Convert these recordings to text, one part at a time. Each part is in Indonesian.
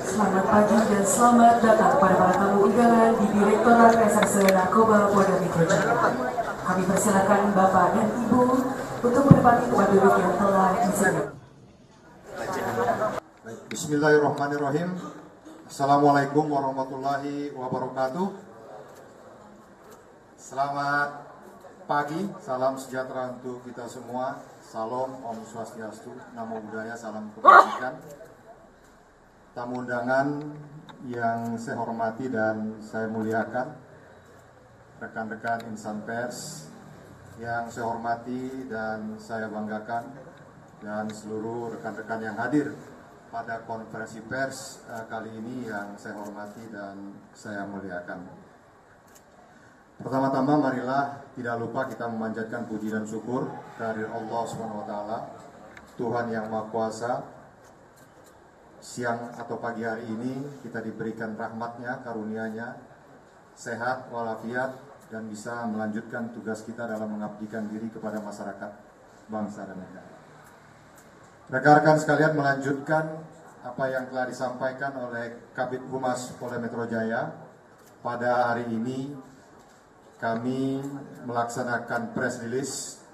Selamat pagi dan selamat datang kepada para tamu undangan di Direktorat Reserse Narkoba Polda Metro Jaya. Kami persilakan Bapak dan Ibu untuk menempati tempat duduk yang telah disediakan. Bismillahirrahmanirrahim. Assalamualaikum warahmatullahi wabarakatuh. Selamat pagi, salam sejahtera untuk kita semua. Salam, Om Swastiastu, Namo Buddhaya, salam kebajikan. Tamu undangan yang saya hormati dan saya muliakan, rekan-rekan insan pers yang saya hormati dan saya banggakan, dan seluruh rekan-rekan yang hadir pada konferensi pers kali ini yang saya hormati dan saya muliakan. Pertama-tama marilah tidak lupa kita memanjatkan puji dan syukur dari Allah SWT, Tuhan yang Maha Kuasa. Siang atau pagi hari ini kita diberikan rahmatnya, karunia-Nya, sehat walafiat, dan bisa melanjutkan tugas kita dalam mengabdikan diri kepada masyarakat, bangsa dan negara. Rekan-rekan sekalian, melanjutkan apa yang telah disampaikan oleh Kabid Humas Polda Metro Jaya. Pada hari ini kami melaksanakan press release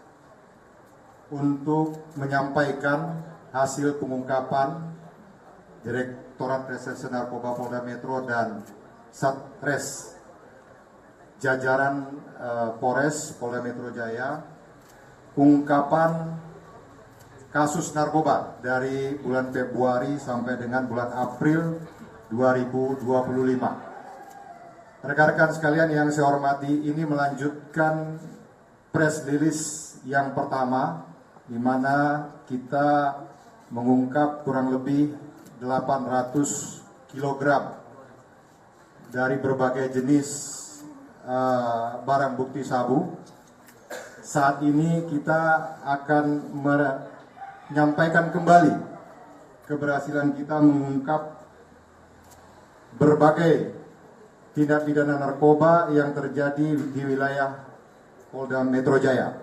untuk menyampaikan hasil pengungkapan Direktorat Reserse Narkoba Polda Metro dan Satres jajaran Polres Polda Metro Jaya, ungkapan kasus narkoba dari bulan Februari sampai dengan bulan April 2025. Rekan-rekan sekalian yang saya hormati, ini melanjutkan press release yang pertama, di mana kita mengungkap kurang lebih 800 kg dari berbagai jenis barang bukti sabu. Saat ini kita akan menyampaikan kembali keberhasilan kita mengungkap berbagai tindak pidana narkoba yang terjadi di wilayah Polda Metro Jaya.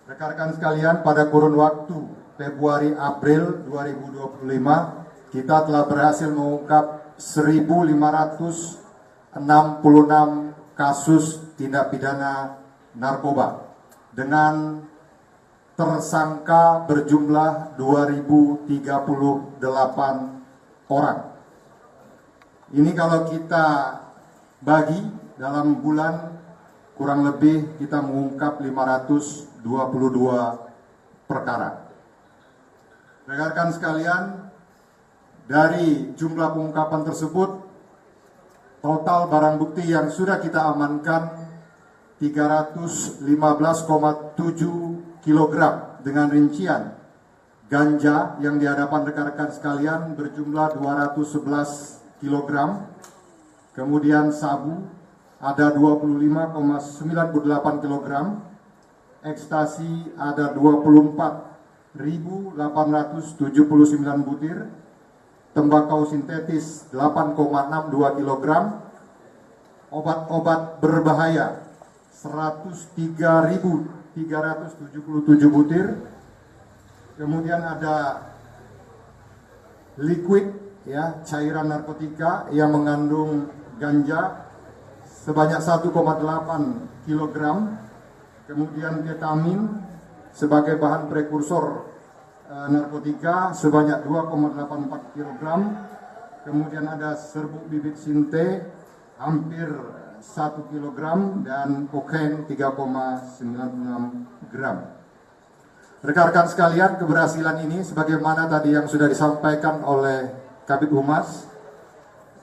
Rekan-rekan sekalian, pada kurun waktu Februari-April 2025, kita telah berhasil mengungkap 1.566 kasus tindak pidana narkoba dengan tersangka berjumlah 2.038 orang. Ini kalau kita bagi dalam bulan, kurang lebih kita mengungkap 522 perkara. Rekan-rekan sekalian, dari jumlah pengungkapan tersebut, total barang bukti yang sudah kita amankan 315,7 kg dengan rincian ganja yang di hadapan rekan-rekan sekalian berjumlah 211 kg, kemudian sabu ada 25,98 kg, ekstasi ada 24.879 butir, tembakau sintetis 8,62 kg, obat-obat berbahaya 103.377 butir, kemudian ada liquid, ya, cairan narkotika yang mengandung ganja sebanyak 1,8 kg, kemudian ketamin sebagai bahan prekursor narkotika sebanyak 2,84 kg, kemudian ada serbuk bibit sinte hampir 1 kg dan kokain 3,96 gram. Rekan-rekan sekalian, keberhasilan ini sebagaimana tadi yang sudah disampaikan oleh Kabid Humas,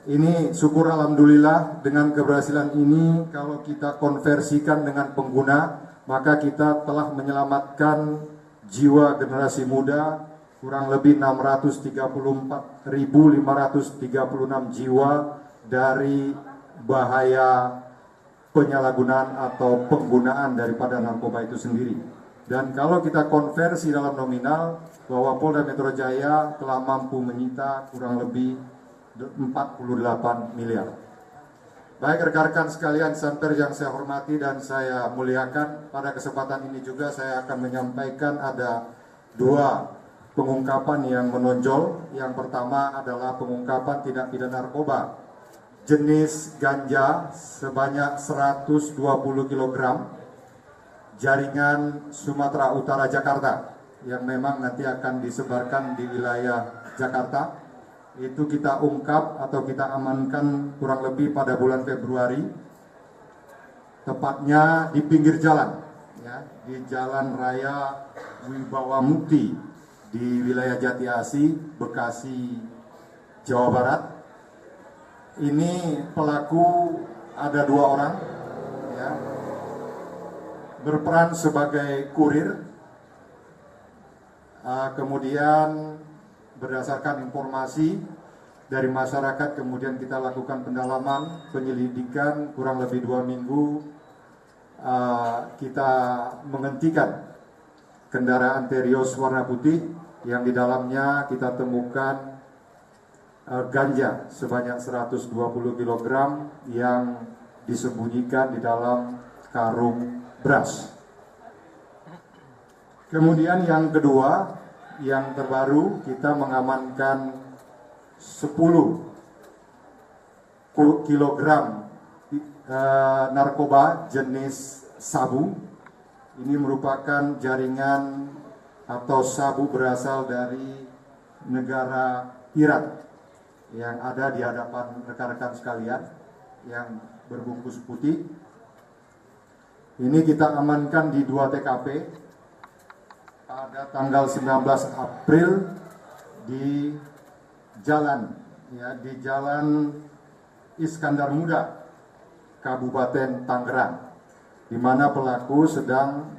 ini syukur alhamdulillah dengan keberhasilan ini kalau kita konversikan dengan pengguna, maka kita telah menyelamatkan jiwa generasi muda kurang lebih 634.536 jiwa dari bahaya penyalahgunaan atau penggunaan daripada narkoba itu sendiri. Dan kalau kita konversi dalam nominal, bahwa Polda Metro Jaya telah mampu menyita kurang lebih 48 miliar. Baik rekan-rekan sekalian samper yang saya hormati dan saya muliakan, pada kesempatan ini juga saya akan menyampaikan ada dua pengungkapan yang menonjol. Yang pertama adalah pengungkapan tindak pidana narkoba jenis ganja sebanyak 120 kg jaringan Sumatera Utara Jakarta yang memang nanti akan disebarkan di wilayah Jakarta. Itu kita ungkap atau kita amankan kurang lebih pada bulan Februari, tepatnya di pinggir jalan, ya, di Jalan Raya Wibawa Mukti di wilayah Jati Asih, Bekasi, Jawa Barat. Ini pelaku ada 2 orang, ya, berperan sebagai kurir. Kemudian berdasarkan informasi dari masyarakat, kemudian kita lakukan pendalaman, penyelidikan kurang lebih 2 minggu. Kita menghentikan kendaraan Terios warna putih yang di dalamnya kita temukan ganja sebanyak 120 kg yang disembunyikan di dalam karung beras. Kemudian yang kedua, yang terbaru, kita mengamankan 10 kg narkoba jenis sabu. Ini merupakan jaringan atau sabu berasal dari negara Iran yang ada di hadapan rekan-rekan sekalian yang berbungkus putih. Ini kita amankan di 2 TKP pada tanggal 19 April di Jalan Iskandar Muda, Kabupaten Tangerang, di mana pelaku sedang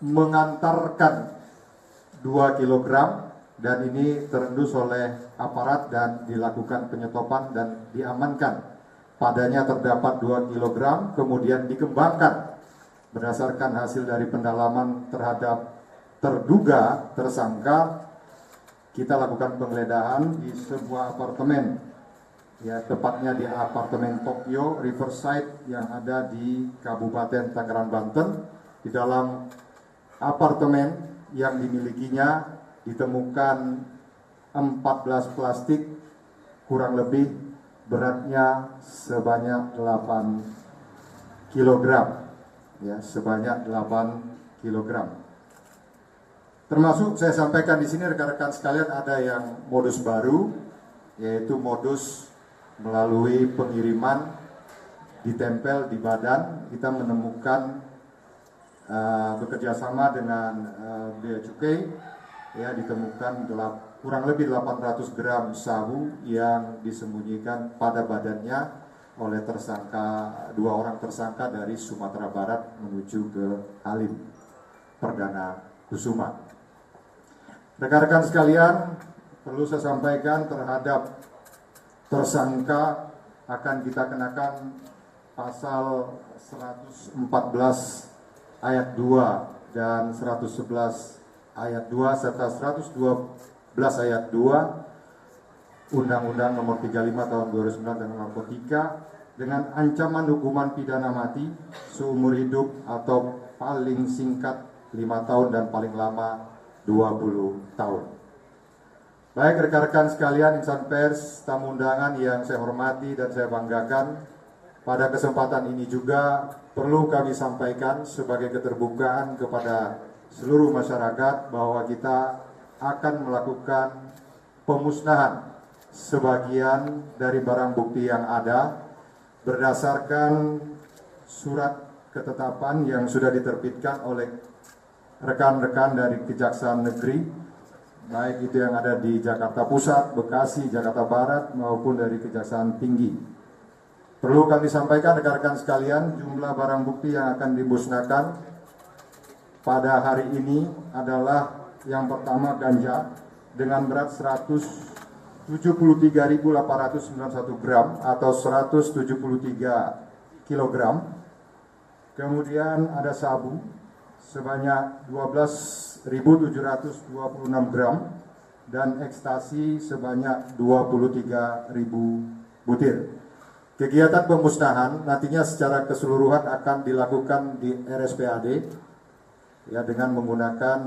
mengantarkan 2 kg dan ini terendus oleh aparat dan dilakukan penyetopan dan diamankan. Padanya terdapat 2 kg, kemudian dikembangkan berdasarkan hasil dari pendalaman terhadap terduga tersangka. Kita lakukan penggeledahan di sebuah apartemen, ya, tepatnya di apartemen Tokyo Riverside yang ada di Kabupaten Tangerang, Banten. Di dalam apartemen yang dimilikinya ditemukan 14 plastik kurang lebih beratnya sebanyak 8 kg, ya, sebanyak 8 kg. Termasuk saya sampaikan di sini rekan-rekan sekalian, ada yang modus baru, yaitu modus melalui pengiriman ditempel di badan. Kita menemukan bekerjasama dengan Bea Cukai, ya, ditemukan kurang lebih 800 gram sabu yang disembunyikan pada badannya oleh tersangka, 2 orang tersangka dari Sumatera Barat menuju ke Halim Perdana Kusuma. Rekan-rekan sekalian, perlu saya sampaikan terhadap tersangka akan kita kenakan pasal 114 ayat 2 dan 111 ayat 2 serta 112 ayat 2 Undang-Undang Nomor 35 Tahun 2009 tentang narkotika dengan ancaman hukuman pidana mati seumur hidup atau paling singkat 5 tahun dan paling lama 20 tahun. Baik rekan-rekan sekalian, insan pers, tamu undangan yang saya hormati dan saya banggakan, pada kesempatan ini juga perlu kami sampaikan sebagai keterbukaan kepada seluruh masyarakat bahwa kita akan melakukan pemusnahan sebagian dari barang bukti yang ada berdasarkan surat ketetapan yang sudah diterbitkan oleh rekan-rekan dari Kejaksaan Negeri, baik itu yang ada di Jakarta Pusat, Bekasi, Jakarta Barat, maupun dari Kejaksaan Tinggi. Perlu kami sampaikan rekan-rekan sekalian, jumlah barang bukti yang akan dimusnahkan pada hari ini adalah yang pertama ganja dengan berat 173.891 gram atau 173 kg. Kemudian ada sabu sebanyak 12.726 gram dan ekstasi sebanyak 23.000 butir. Kegiatan pemusnahan nantinya secara keseluruhan akan dilakukan di RSPAD ya dengan menggunakan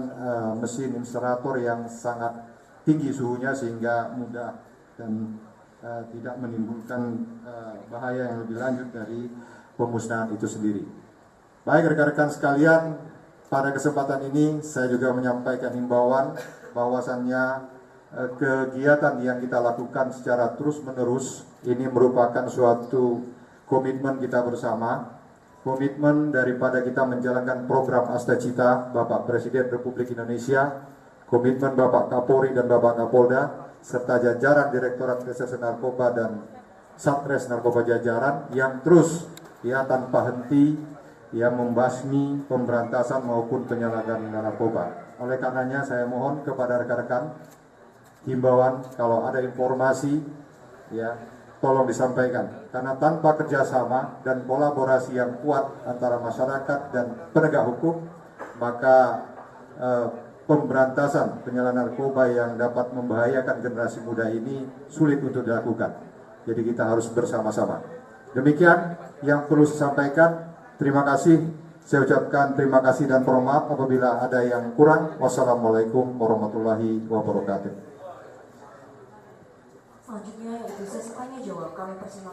mesin insinerator yang sangat tinggi suhunya sehingga mudah dan tidak menimbulkan bahaya yang lebih lanjut dari pemusnahan itu sendiri. Baik rekan-rekan sekalian, pada kesempatan ini saya juga menyampaikan himbauan bahwasannya kegiatan yang kita lakukan secara terus-menerus ini merupakan suatu komitmen kita bersama, komitmen daripada kita menjalankan program Astacita Bapak Presiden Republik Indonesia, komitmen Bapak Kapolri dan Bapak Kapolda, serta jajaran Direktorat Reserse Narkoba dan Satres Narkoba jajaran yang terus tanpa henti membasmi pemberantasan maupun penyalahgunaan narkoba. Oleh karenanya saya mohon kepada rekan-rekan himbauan kalau ada informasi tolong disampaikan, karena tanpa kerjasama dan kolaborasi yang kuat antara masyarakat dan penegak hukum maka pemberantasan penyalahgunaan narkoba yang dapat membahayakan generasi muda ini sulit untuk dilakukan. Jadi kita harus bersama-sama. Demikian yang perlu saya sampaikan. Terima kasih. Saya ucapkan terima kasih dan mohon maaf apabila ada yang kurang. Wassalamualaikum warahmatullahi wabarakatuh. Selanjutnya itu sesi tanya jawab, kami persilakan.